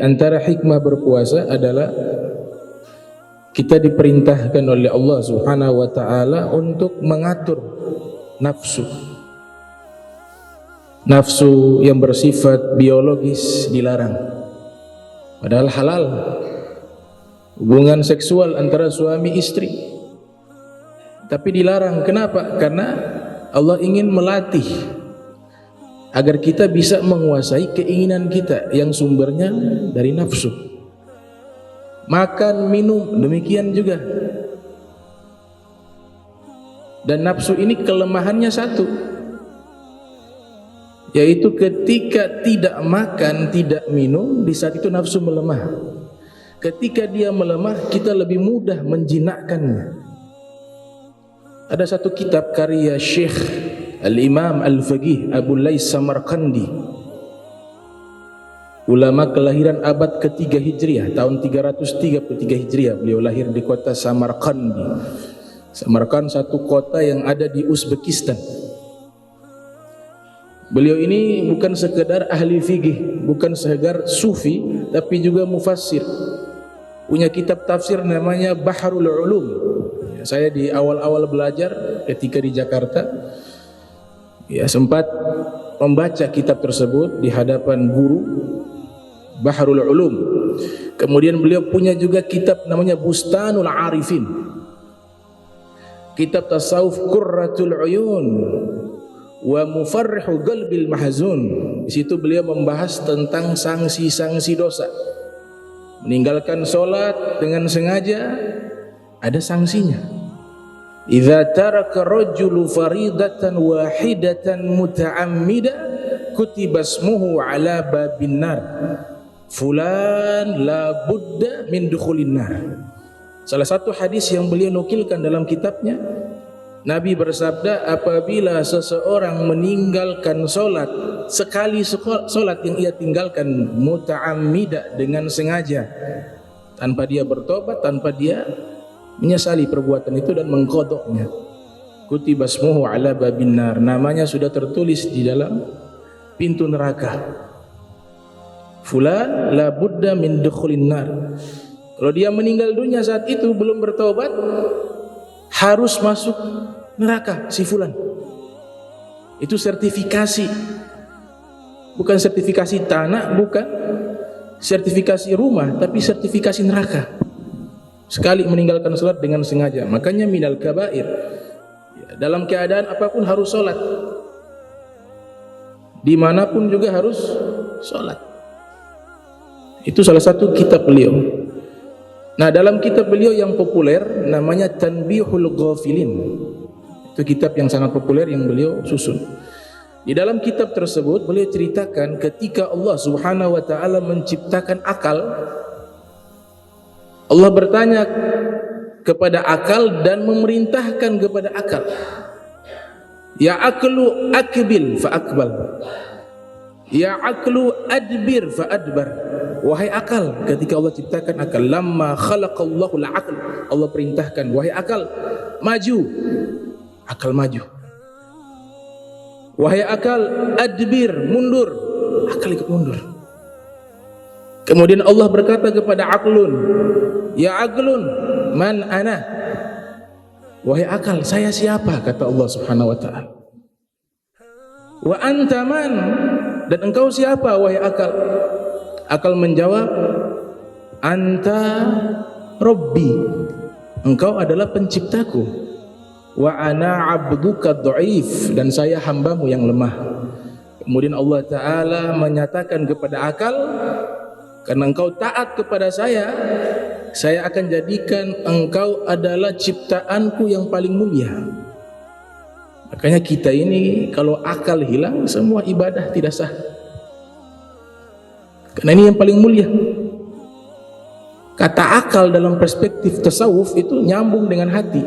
antara hikmah berpuasa adalah kita diperintahkan oleh Allah Subhanahu wa taala untuk mengatur nafsu. Nafsu yang bersifat biologis dilarang. Padahal halal. Hubungan seksual antara suami istri. Tapi dilarang. Kenapa? Karena Allah ingin melatih agar kita bisa menguasai keinginan kita yang sumbernya dari nafsu. Makan, minum, demikian juga. Dan nafsu ini kelemahannya satu, yaitu ketika tidak makan, tidak minum, di saat itu nafsu melemah. Ketika dia melemah, kita lebih mudah menjinakkannya. Ada satu kitab karya Syekh Al-Imam Al-Faqih Abu Lais Samarqandi, ulama kelahiran abad ke-3 Hijriah, tahun 333 Hijriah. Beliau lahir di kota Samarqandi. Samarkand satu kota yang ada di Uzbekistan. Beliau ini bukan sekedar ahli fikih, bukan sekedar sufi, tapi juga mufassir. Punya kitab tafsir namanya Bahrul Ulum. Saya di awal-awal belajar ketika di Jakarta, sempat membaca kitab tersebut di hadapan guru, Bahrul Ulum. Kemudian beliau punya juga kitab namanya Bustanul Arifin, kitab tasawuf Qurratul Uyun wa Mufarrihu Qalbil Mahzun. Di situ beliau membahas tentang sanksi-sanksi dosa. Meninggalkan sholat dengan sengaja ada sanksinya. Idza taraka rajulu faridatan wahidatan muta'ammida kutiba ismuhu ala babin nar. Fulan la budda min dukhulin nar. Salah satu hadis yang beliau nukilkan dalam kitabnya, Nabi bersabda, apabila seseorang meninggalkan solat, sekali solat yang ia tinggalkan muta'ammida, dengan sengaja, tanpa dia bertobat, tanpa dia menyesali perbuatan itu dan mengqadha'nya, kutiba ismuhu ala babin nar, namanya sudah tertulis di dalam pintu neraka. Fulan la budda min dukhulin nar. Kalau dia meninggal dunia saat itu belum bertobat, harus masuk neraka si fulan. Itu sertifikasi, bukan sertifikasi tanah, bukan sertifikasi rumah, tapi sertifikasi neraka. Sekali meninggalkan salat dengan sengaja, makanya minal kabair. Dalam keadaan apapun harus salat, dimanapun juga harus salat. Itu salah satu kitab beliau. Nah, dalam kitab beliau yang populer namanya Tanbihul Ghafilin. Itu kitab yang sangat populer yang beliau susun. Di dalam kitab tersebut beliau ceritakan ketika Allah Subhanahu wa taala menciptakan akal, Allah bertanya kepada akal dan memerintahkan kepada akal, ya aqlu akbil fa akbal, ya aqlu adbir fa adbar. Wahai akal, ketika Allah ciptakan akal, lamma khalaqallahu al-aql, Allah perintahkan, wahai akal, maju. Akal maju. Wahai akal, adbir, mundur. Akal ikut mundur. Kemudian Allah berkata kepada aqlun, ya aqlun, man ana. Wahai akal, saya siapa? Kata Allah Subhanahu wa taala. Wa anta man, dan engkau siapa wahai akal? Akal menjawab, anta Rabbi, engkau adalah penciptaku. Wa ana abduka dhaif, dan saya hambamu yang lemah. Kemudian Allah Ta'ala menyatakan kepada akal, karena engkau taat kepada saya akan jadikan engkau adalah ciptaanku yang paling mulia. Makanya kita ini kalau akal hilang, semua ibadah tidak sah. Karena ini yang paling mulia. Kata akal dalam perspektif tasawuf itu nyambung dengan hati.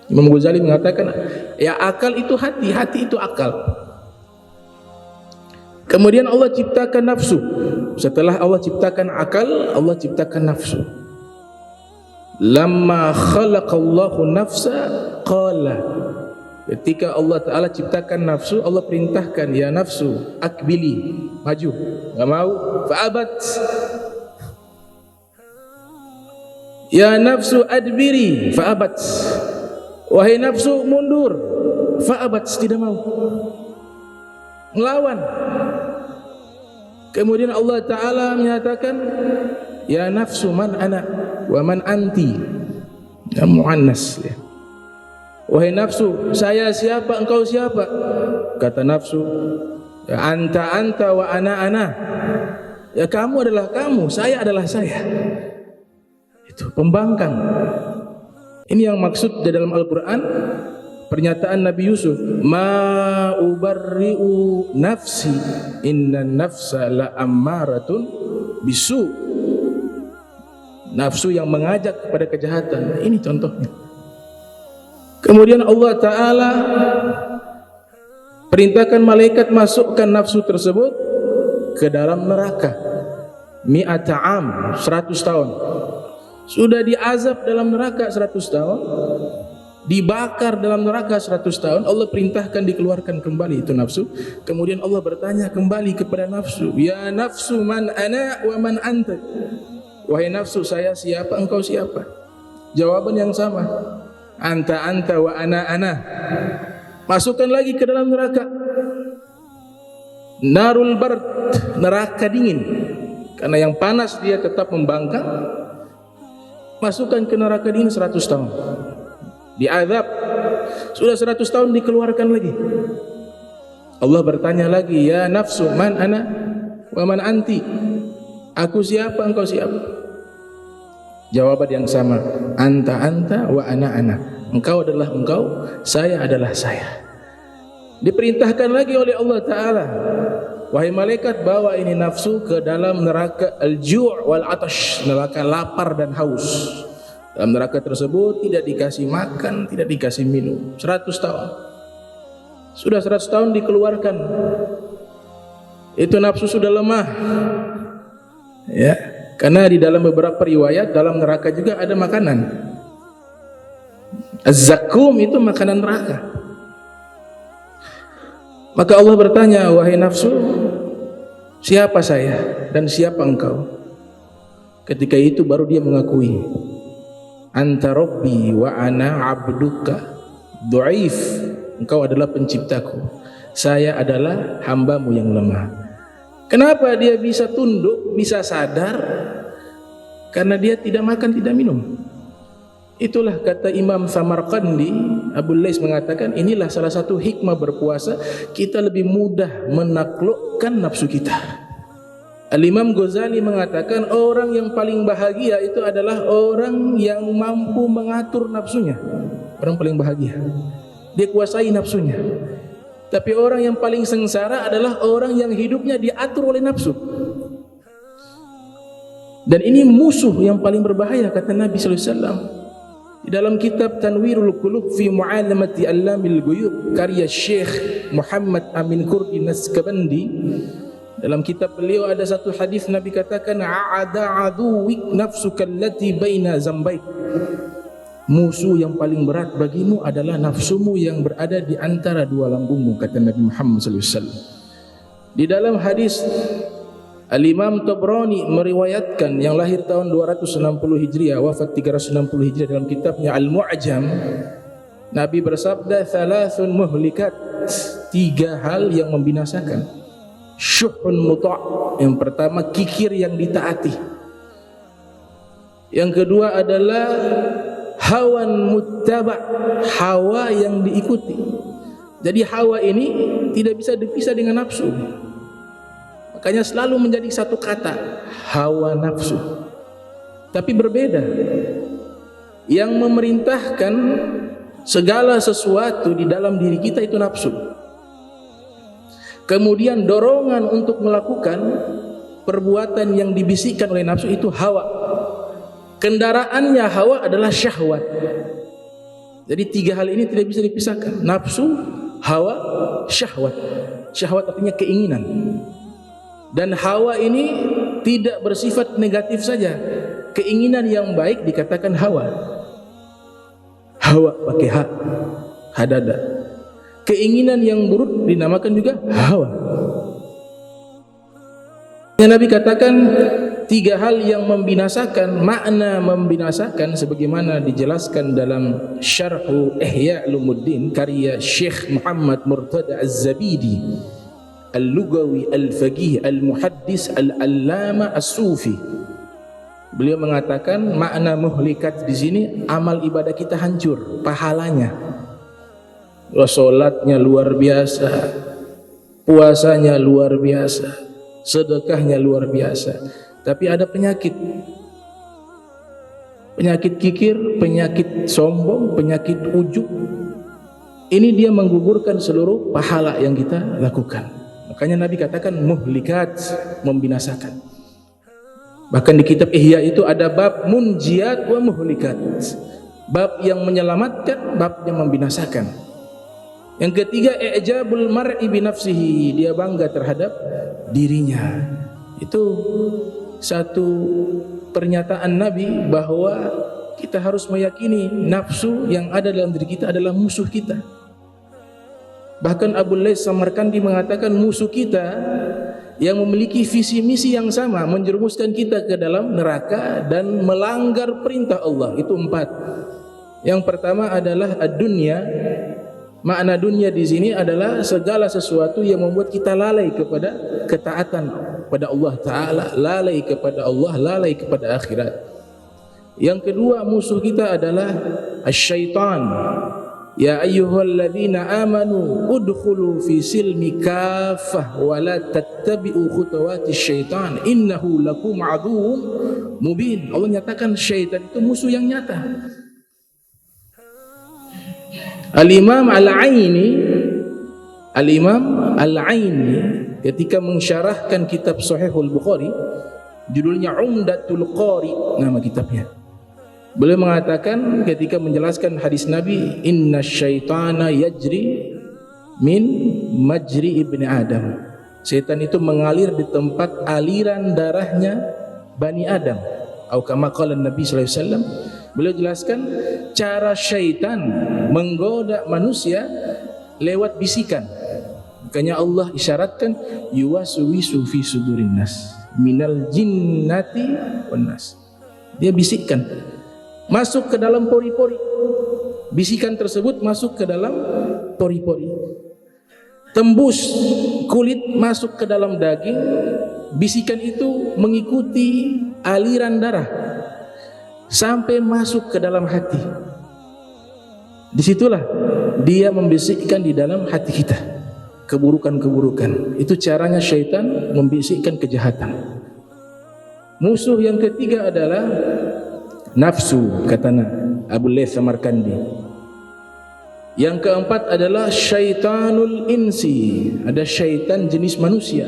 Imam Ghazali mengatakan, ya akal itu hati, hati itu akal. Kemudian Allah ciptakan nafsu. Setelah Allah ciptakan akal, Allah ciptakan nafsu. Lamma khalaqallahu nafsa qala, ketika Allah Ta'ala ciptakan nafsu, Allah perintahkan, ya nafsu akbili, maju. Gak mau, fa'abat, Ya nafsu adbiri fa'abat. Wahai nafsu mundur, fa'abat, tidak mau. Melawan. Kemudian Allah Ta'ala menyatakan, ya nafsu man ana wa man anti. Ya muannas, ya. Wahai nafsu, saya siapa, engkau siapa? Kata nafsu, ya anta anta wa ana. Ya kamu adalah kamu, saya adalah saya. Itu pembangkang. Ini yang maksud di dalam Al-Quran, pernyataan Nabi Yusuf, ma ubarri'u nafsi inna nafsa la ammaratun bisu. Nafsu yang mengajak kepada kejahatan. Ini contohnya. Kemudian Allah Ta'ala perintahkan malaikat masukkan nafsu tersebut ke dalam neraka. Mi'ata am, 100 tahun. Sudah diazab dalam neraka 100 tahun, dibakar dalam neraka 100 tahun, Allah perintahkan dikeluarkan kembali itu nafsu. Kemudian Allah bertanya kembali kepada nafsu, ya nafsu man ana wa man anta. Wahai nafsu, saya siapa, engkau siapa? Jawaban yang sama, anta anta wa ana. Masukkan lagi ke dalam neraka. Narul bard, neraka dingin, karena yang panas dia tetap membangkang. Masukkan ke neraka dingin 100 tahun, diazab. Sudah 100 tahun, dikeluarkan lagi. Allah bertanya lagi, ya nafsu man ana wa man anti. Aku siapa, engkau siapa? Jawaban yang sama, anta anta wa ana. Engkau adalah engkau, saya adalah saya. Diperintahkan lagi oleh Allah Ta'ala, wahai malaikat, bawa ini nafsu ke dalam neraka al-ju' wal atash, neraka lapar dan haus. Dalam neraka tersebut tidak dikasih makan, tidak dikasih minum 100 tahun. Sudah 100 tahun dikeluarkan. Itu nafsu sudah lemah, ya, karena di dalam beberapa riwayat dalam neraka juga ada makanan. Az-zakum itu makanan neraka. Maka Allah bertanya, wahai nafsu, siapa saya dan siapa engkau? Ketika itu baru dia mengakui, anta rabbi wa ana abduka dhaif. Engkau adalah penciptaku, saya adalah hambamu yang lemah. Kenapa dia bisa tunduk, bisa sadar? Karena dia tidak makan, tidak minum. Itulah kata Imam Samarqandi, Abu Lais mengatakan, inilah salah satu hikmah berpuasa, kita lebih mudah menaklukkan nafsu kita. Al-Imam Ghazali mengatakan, orang yang paling bahagia itu adalah orang yang mampu mengatur nafsunya. Orang paling bahagia, dia kuasai nafsunya. Tapi orang yang paling sengsara adalah orang yang hidupnya diatur oleh nafsu. Dan ini musuh yang paling berbahaya, kata Nabi sallallahu alaihi wasallam. Di dalam kitab Tanwirul Qulub fi Mu'alamati Allamil Ghuyub karya Syekh Muhammad Amin Kurdi Naskabandi, dalam kitab beliau ada satu hadis Nabi katakan, a'ada aduwik nafsuka allati baina zambaik. Musuh yang paling berat bagimu adalah nafsumu yang berada di antara dua lambungmu, kata Nabi Muhammad sallallahu alaihi wasallam. Di dalam hadis Al-Imam Tabrani meriwayatkan, yang lahir tahun 260 Hijriah, wafat 360 Hijriah, dalam kitabnya Al-Mu'jam, Nabi bersabda, thalathun muhlikat, 3 hal yang membinasakan. Syuhun muta', yang pertama kikir yang ditaati. Yang kedua adalah hawan muttaba', hawa yang diikuti. Jadi hawa ini tidak bisa dipisah dengan nafsu. Makanya selalu menjadi satu kata, hawa nafsu. Tapi berbeda. Yang memerintahkan segala sesuatu di dalam diri kita itu nafsu. Kemudian dorongan untuk melakukan perbuatan yang dibisikkan oleh nafsu itu hawa. Kendaraannya hawa adalah syahwat. Jadi 3 hal ini tidak bisa dipisahkan. Nafsu, hawa, syahwat. Syahwat artinya keinginan. Dan hawa ini tidak bersifat negatif saja. Keinginan yang baik dikatakan hawa. Hawa pakai ha, hadada. Keinginan yang buruk dinamakan juga hawa. Nabi katakan tiga hal yang membinasakan, makna membinasakan sebagaimana dijelaskan dalam Syarhu Ihya Ulumuddin karya Syekh Muhammad Murtada Az-Zabidi Al-Lugawi Al-Faqih Al-Muhaddis Al-Allama As-Sufi. Beliau mengatakan makna muhlikat di sini amal ibadah kita hancur, pahalanya. Salatnya luar biasa, puasanya luar biasa, sedekahnya luar biasa, tapi ada penyakit kikir, penyakit sombong, penyakit ujub. Ini dia menggugurkan seluruh pahala yang kita lakukan. Makanya Nabi katakan muhlikat, membinasakan. Bahkan di kitab Ihya itu ada bab munjiat wa muhlikat, bab yang menyelamatkan, bab yang membinasakan. Yang ketiga, i'jabul mar'i bi nafsihi, dia bangga terhadap dirinya. Itu satu pernyataan Nabi bahwa kita harus meyakini nafsu yang ada dalam diri kita adalah musuh kita. Bahkan Abu Laits Samarkandi mengatakan musuh kita yang memiliki visi misi yang sama menjerumuskan kita ke dalam neraka dan melanggar perintah Allah. Itu 4. Yang pertama adalah ad-dunya. Makna dunia di sini adalah segala sesuatu yang membuat kita lalai kepada ketaatan pada Allah Ta'ala, lalai kepada Allah, lalai kepada akhirat. Yang kedua, musuh kita adalah asy-syaitan. Ya ayyuhalladzina amanu udkhulu fi silmi kaffah wa la tattabi'u khutuwatis syaitan innahu lakum aduwwum mubin. Allah nyatakan syaitan itu musuh yang nyata. Al-Imam Al-Aini ketika mensyarahkan kitab Sahihul Bukhari, judulnya Umdatul Qari nama kitabnya, beliau mengatakan ketika menjelaskan hadis Nabi, inna syaitana yajri min majri ibni Adam, setan itu mengalir di tempat aliran darahnya Bani Adam, atau kama qala Nabi sallallahu alaihi wasallam. Beliau jelaskan cara syaitan menggoda manusia lewat bisikan. Makanya Allah isyaratkan yuwaswisu fi sudurin nas minal jinnati wan nas. Dia bisikkan masuk ke dalam pori-pori. Bisikan tersebut masuk ke dalam pori-pori. Tembus kulit masuk ke dalam daging. Bisikan itu mengikuti aliran darah sampai masuk ke dalam hati. Disitulah dia membisikkan di dalam hati kita keburukan-keburukan. Itu caranya syaitan membisikkan kejahatan. Musuh yang ketiga adalah nafsu, kata Abu Laits Samarkandi. Yang keempat adalah syaitanul insi, ada syaitan jenis manusia.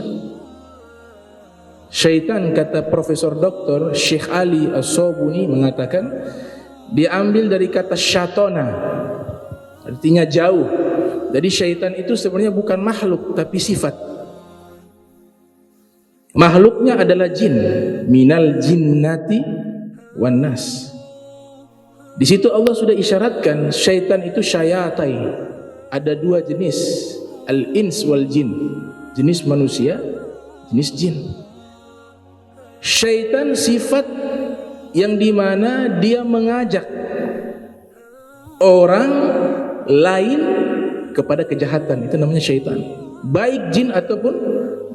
Syaitan, kata Profesor Dr. Syekh Ali As-Sobuni mengatakan, diambil dari kata syatona, artinya jauh. Jadi syaitan itu sebenarnya bukan makhluk tapi sifat. Makhluknya adalah jin, minal jinnati wan nas. Di situ Allah sudah isyaratkan syaitan itu syayatai. Ada 2 jenis, al-ins wal jin, jenis manusia, jenis jin. Syaitan sifat yang dimana dia mengajak orang lain kepada kejahatan, itu namanya syaitan, baik jin ataupun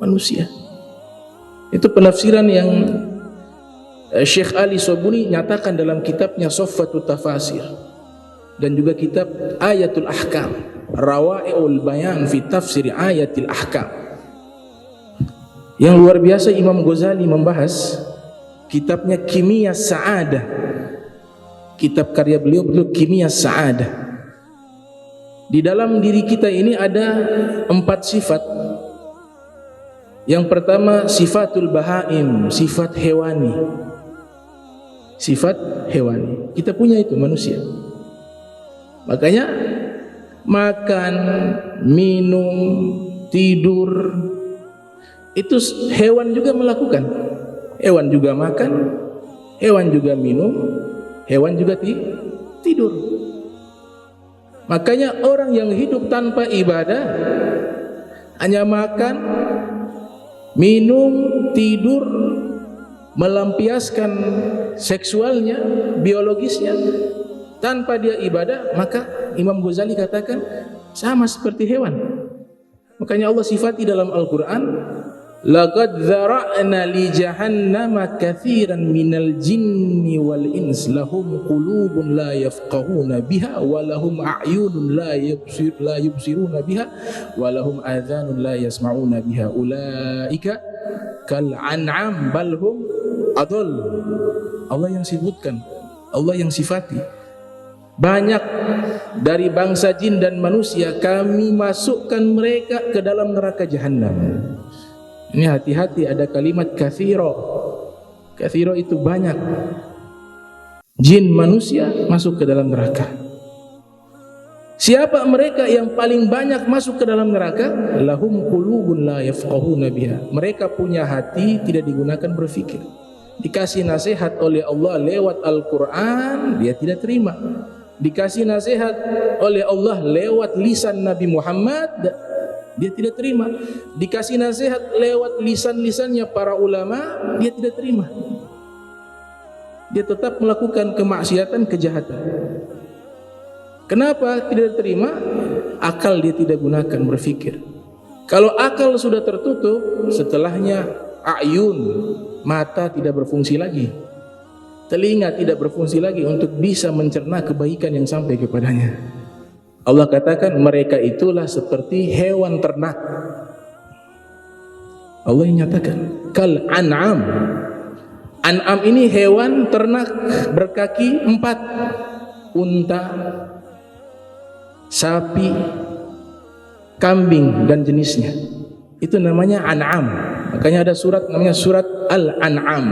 manusia. Itu penafsiran yang Syekh Ali Sobuni nyatakan dalam kitabnya Soffatut Tafasir dan juga kitab Ayatul Ahkam, Rawa'iul Bayan fi Tafsir Ayatil Ahkam. Yang luar biasa Imam Ghazali membahas kitabnya Kimia Sa'adah. Kitab karya beliau Kimia Sa'adah. Di dalam diri kita ini ada 4 sifat. Yang pertama sifatul bahaim, sifat hewani. Sifat hewani. Kita punya itu manusia. Makanya makan, minum, tidur itu hewan juga melakukan. Hewan juga makan, hewan juga minum, hewan juga tidur. Makanya orang yang hidup tanpa ibadah, hanya makan, minum, tidur, melampiaskan seksualnya, biologisnya tanpa dia ibadah, maka Imam Ghazali katakan sama seperti hewan. Makanya Allah sifati dalam Al-Quran, laqad dzara'na li jahannama katsiran minal jinni wal ins lahum qulubun la yafqahuna biha wa lahum a'yunun la yubsiruna biha wa lahum adhanun la yasma'una biha ulaika kal an'am bal hum adall. Allah yang sebutkan, Allah yang sifati. Banyak dari bangsa jin dan manusia kami masukkan mereka ke dalam neraka jahanam. Ini hati-hati, ada kalimat katsiro. Katsiro itu banyak. Jin manusia masuk ke dalam neraka. Siapa mereka yang paling banyak masuk ke dalam neraka? Lahum qulubun la yafqahuna biha. Mereka punya hati tidak digunakan berfikir. Dikasih nasihat oleh Allah lewat Al-Quran, dia tidak terima. Dikasih nasihat oleh Allah lewat lisan Nabi Muhammad, dia tidak terima. Dikasih nasihat lewat lisan-lisannya para ulama, dia tidak terima. Dia tetap melakukan kemaksiatan, kejahatan. Kenapa tidak terima? Akal dia tidak gunakan berfikir. Kalau akal sudah tertutup, setelahnya a'yun, mata tidak berfungsi lagi. Telinga tidak berfungsi lagi untuk bisa mencerna kebaikan yang sampai kepadanya. Allah katakan mereka itulah seperti hewan ternak. Allah yang nyatakan kal an'am. An'am ini hewan ternak berkaki 4, unta, sapi, kambing dan jenisnya. Itu namanya an'am. Makanya ada surat namanya surat Al-An'am.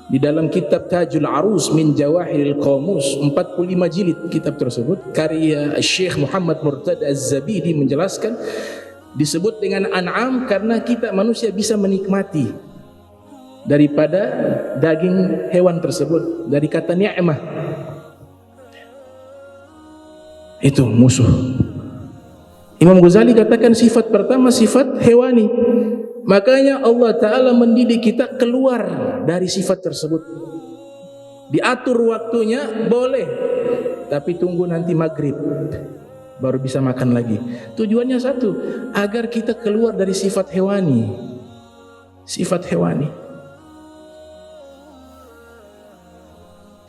Di dalam kitab Tajul Arus min Jawahiril Qamus, 45 jilid kitab tersebut, karya Syekh Muhammad Murtada Az-Zabidi menjelaskan disebut dengan an'am karena kita manusia bisa menikmati daripada daging hewan tersebut, dari kata ni'mah. Itu musuh. Imam Ghazali katakan sifat pertama sifat hewani. Makanya Allah Ta'ala mendidik kita keluar dari sifat tersebut. Diatur waktunya boleh, tapi tunggu nanti maghrib baru bisa makan lagi. Tujuannya satu, agar kita keluar dari sifat hewani. Sifat hewani.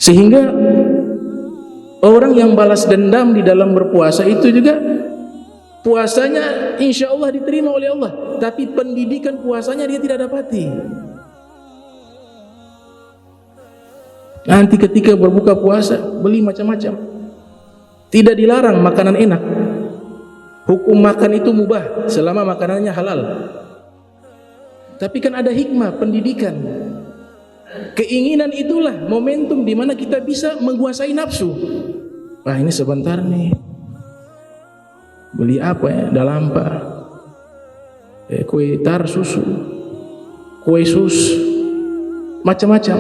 Sehingga orang yang balas dendam di dalam berpuasa itu juga puasanya insya Allah diterima oleh Allah, tapi pendidikan puasanya dia tidak dapati. Nanti ketika berbuka puasa beli macam-macam. Tidak dilarang makanan enak. Hukum makan itu mubah selama makanannya halal. Tapi kan ada hikmah pendidikan. Keinginan itulah momentum di mana kita bisa menguasai nafsu. Wah, ini sebentar nih. Beli apa ya? Dalampa, kue tar susu, kue sus, macam-macam.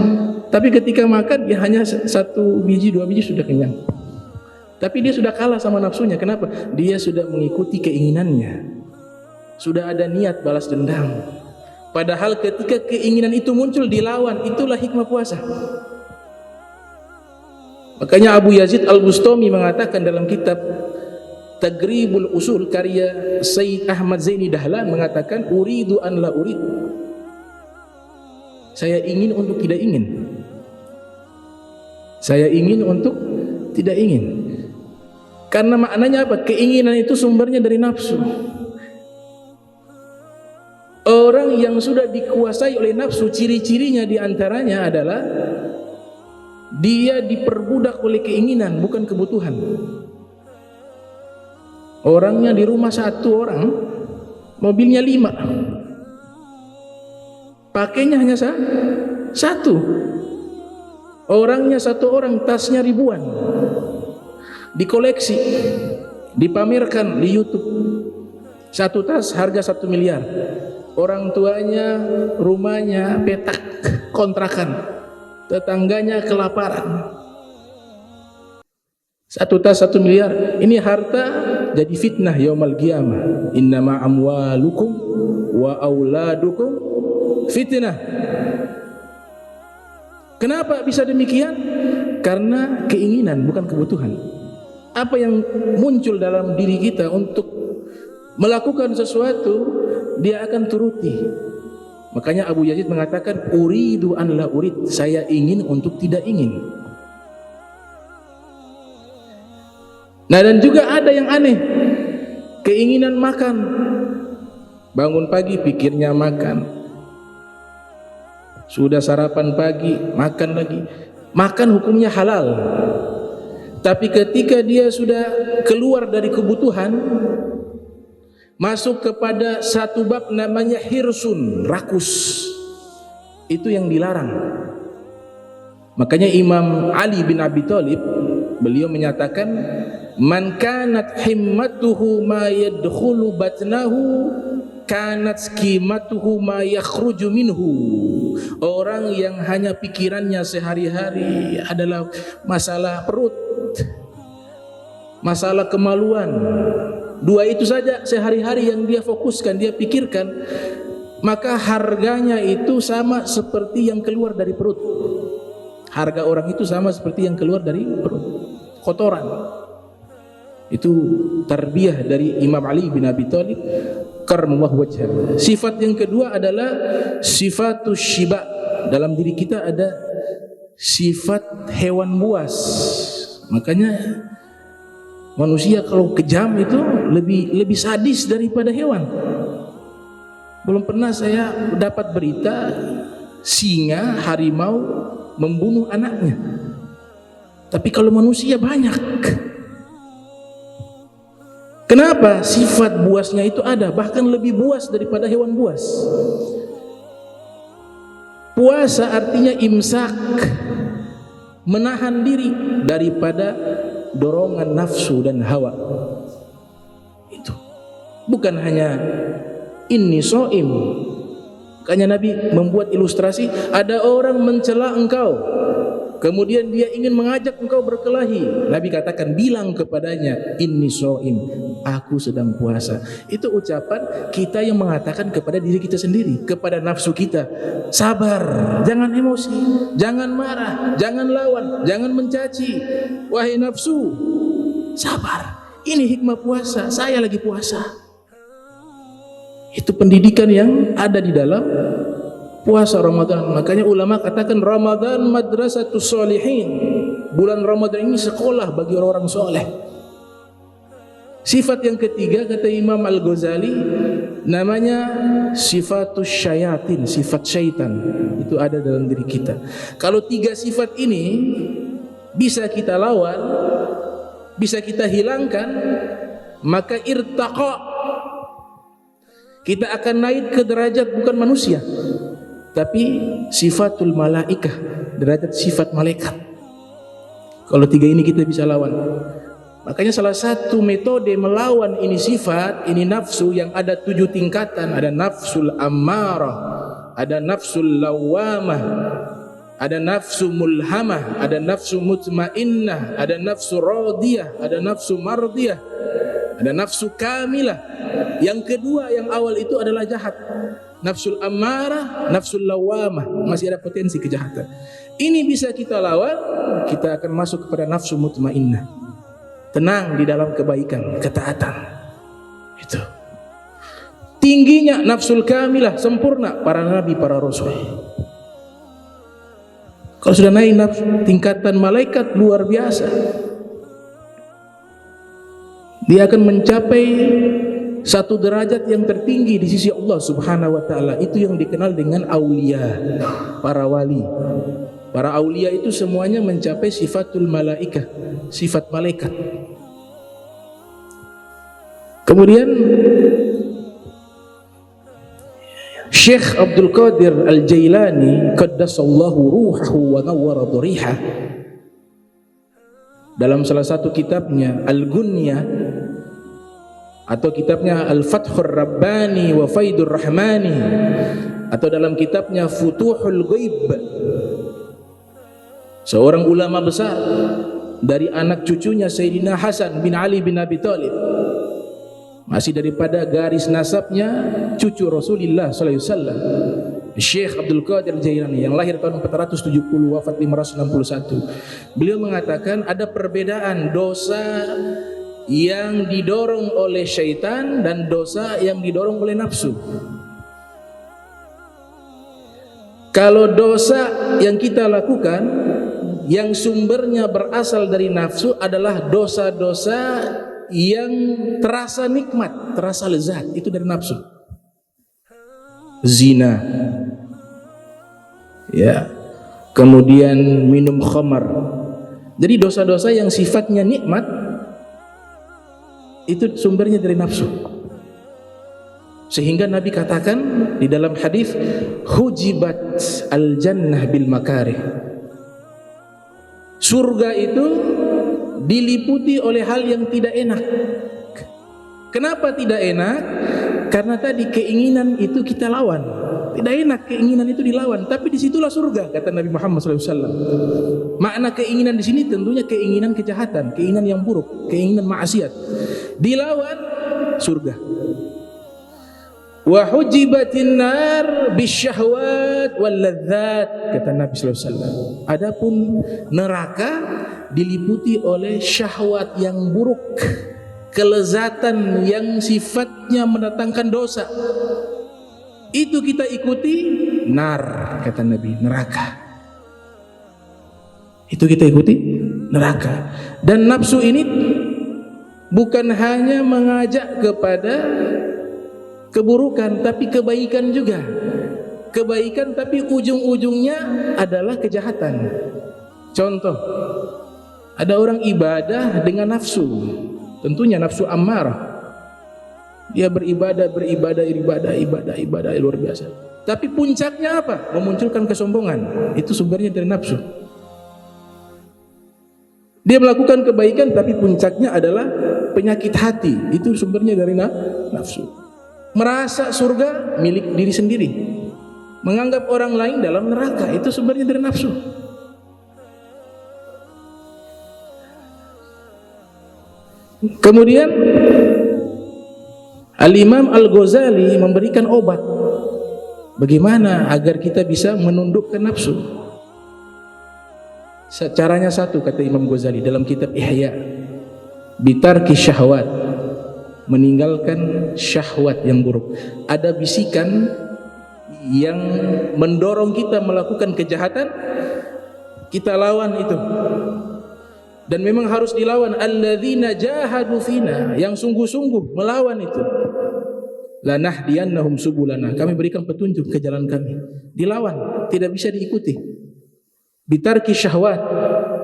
Tapi ketika makan ya hanya 1 biji 2 biji sudah kenyang. Tapi dia sudah kalah sama nafsunya. Kenapa? Dia sudah mengikuti keinginannya. Sudah ada niat balas dendam. Padahal ketika keinginan itu muncul dilawan, itulah hikmah puasa. Makanya Abu Yazid Al-Bustami mengatakan dalam kitab Tagribul Usul karya Sayyid Ahmad Zaini Dahlan mengatakan uridu an la urid. Saya ingin untuk tidak ingin. Saya ingin untuk tidak ingin. Karena maknanya apa? Keinginan itu sumbernya dari nafsu. Orang yang sudah dikuasai oleh nafsu, ciri-cirinya diantaranya adalah dia diperbudak oleh keinginan, bukan kebutuhan. Orangnya di rumah 1 orang, mobilnya 5, pakainya hanya 1. Orangnya 1 orang, tasnya ribuan, dikoleksi, dipamerkan di YouTube. 1 tas harga 1 miliar. Orang tuanya rumahnya petak kontrakan, tetangganya kelaparan. 1 tas 1 miliar. Ini harta jadi fitnah yaumal qiyamah. Innama amwalukum wa auladukum fitnah. Kenapa bisa demikian? Karena keinginan, bukan kebutuhan. Apa yang muncul dalam diri kita untuk melakukan sesuatu, dia akan turuti. Makanya Abu Yazid mengatakan, uridu an la urid, saya ingin untuk tidak ingin. Nah, dan juga ada yang aneh, keinginan makan. Bangun pagi pikirnya makan. Sudah sarapan pagi, makan lagi. Makan hukumnya halal. Tapi ketika dia sudah keluar dari kebutuhan, masuk kepada satu bab namanya hirsun, rakus. Itu yang dilarang. Makanya Imam Ali bin Abi Thalib, beliau menyatakan, man kanat himmatuhu ma yadkhulu batnahu kanat qimatuhu ma yakhruju minhu. Orang yang hanya pikirannya sehari-hari adalah masalah perut, masalah kemaluan, dua itu saja sehari-hari yang dia fokuskan, dia pikirkan, maka harganya itu sama seperti yang keluar dari perut. Harga orang itu sama seperti yang keluar dari perut, kotoran. Itu tarbiyah dari Imam Ali bin Abi Thalib karramallahu wajhahu. Sifat yang kedua adalah sifatus syiba. Dalam diri kita ada sifat hewan buas. Makanya manusia kalau kejam itu lebih sadis daripada hewan. Belum pernah saya dapat berita singa, harimau membunuh anaknya. Tapi kalau manusia banyak. Kenapa? Sifat buasnya itu ada, bahkan lebih buas daripada hewan buas. Puasa artinya imsak, menahan diri daripada dorongan nafsu dan hawa. Itu bukan hanya inni shaim. Makanya Nabi membuat ilustrasi, ada orang mencela engkau, kemudian dia ingin mengajak engkau berkelahi. Nabi katakan, bilang kepadanya, inni shaim, aku sedang puasa. Itu ucapan kita yang mengatakan kepada diri kita sendiri, kepada nafsu kita, sabar, jangan emosi, jangan marah, jangan lawan, jangan mencaci. Wahai nafsu, sabar, ini hikmah puasa, saya lagi puasa. Itu pendidikan yang ada di dalam puasa Ramadan. Makanya ulama katakan Ramadan madrasatus sholihin. Bulan Ramadan ini sekolah bagi orang-orang soleh. Sifat yang ketiga kata Imam Al-Ghazali namanya sifatus syayatin, sifat syaitan. Itu ada dalam diri kita. Kalau tiga sifat ini bisa kita lawan, bisa kita hilangkan, maka irtaqa, kita akan naik ke derajat bukan manusia, tapi sifatul malaikah, derajat sifat malaikat. Kalau tiga ini kita bisa lawan. Makanya salah satu metode melawan ini sifat, ini nafsu yang ada 7 tingkatan. Ada nafsul ammarah, ada nafsul lawamah, ada nafsu mulhamah, ada nafsu mutmainnah, ada nafsu radiyah, ada nafsu mardiyah, ada nafsu kamilah. Yang kedua, yang awal itu adalah jahat. Nafsul ammarah, nafsul lawamah, masih ada potensi kejahatan. Ini bisa kita lawan, kita akan masuk kepada nafsu mutmainnah, tenang di dalam kebaikan, ketaatan. Itu tingginya nafsul kamilah, sempurna, para nabi, para rasul. Kalau sudah naik nafsu tingkatan malaikat luar biasa, dia akan mencapai satu derajat yang tertinggi di sisi Allah Subhanahu wa taala. Itu yang dikenal dengan aulia, para wali. Para aulia itu semuanya mencapai sifatul malaikah, sifat malaikat. Kemudian Syekh Abdul Qadir Al-Jailani qaddasallahu ruhahu wa nawwara dhariha, dalam salah satu kitabnya Al-Gunyah atau kitabnya Al-Fathur Rabbani wa Faidur Rahmani, atau dalam kitabnya Futuhul Ghaib, seorang ulama besar dari anak cucunya Sayyidina Hasan bin Ali bin Abi Thalib, masih daripada garis nasabnya cucu Rasulullah sallallahu alaihi wasallam, Syekh Abdul Qadir Jailani yang lahir tahun 470 wafat 561. Beliau mengatakan ada perbedaan dosa yang didorong oleh syaitan dan dosa yang didorong oleh nafsu. Kalau dosa yang kita lakukan yang sumbernya berasal dari nafsu adalah dosa-dosa yang terasa nikmat, terasa lezat, itu dari nafsu. Zina, ya, kemudian minum khamar. Jadi dosa-dosa yang sifatnya nikmat itu sumbernya dari nafsu. Sehingga Nabi katakan di dalam hadis, hujibat al-jannah bil makarih. Surga itu diliputi oleh hal yang tidak enak. Kenapa tidak enak? Karena tadi keinginan itu kita lawan. Tidak enak keinginan itu dilawan, tapi disitulah surga, kata Nabi Muhammad SAW. Makna keinginan di sini tentunya keinginan kejahatan, keinginan yang buruk, keinginan maksiat. Dilawan surga. Wa hujibatin nar bisyahwat wal ladzat, kata Nabi SAW. Adapun neraka diliputi oleh syahwat yang buruk, kelezatan yang sifatnya mendatangkan dosa. Itu kita ikuti nar, kata Nabi, neraka. Itu kita ikuti neraka. Dan nafsu ini bukan hanya mengajak kepada keburukan, tapi kebaikan juga. Kebaikan tapi ujung-ujungnya adalah kejahatan. Contoh, ada orang ibadah dengan nafsu, tentunya nafsu ammarah. Dia beribadah luar biasa. Tapi puncaknya apa? Memunculkan kesombongan. Itu sumbernya dari nafsu. Dia melakukan kebaikan tapi puncaknya adalah penyakit hati. Itu sumbernya dari nafsu. Merasa surga milik diri sendiri, menganggap orang lain dalam neraka. Itu sumbernya dari nafsu. Kemudian Al-Imam Al-Ghazali memberikan obat bagaimana agar kita bisa menundukkan nafsu. Caranya satu, kata Imam Ghazali dalam kitab Ihya, bitarki syahwat, meninggalkan syahwat yang buruk. Ada bisikan yang mendorong kita melakukan kejahatan, kita lawan itu. Dan memang harus dilawan. Alladzina jahadu fina, yang sungguh-sungguh melawan itu. Lanahdiyannahum subulana, kami berikan petunjuk ke jalan kami. Dilawan, tidak bisa diikuti. Bitarki syahwat,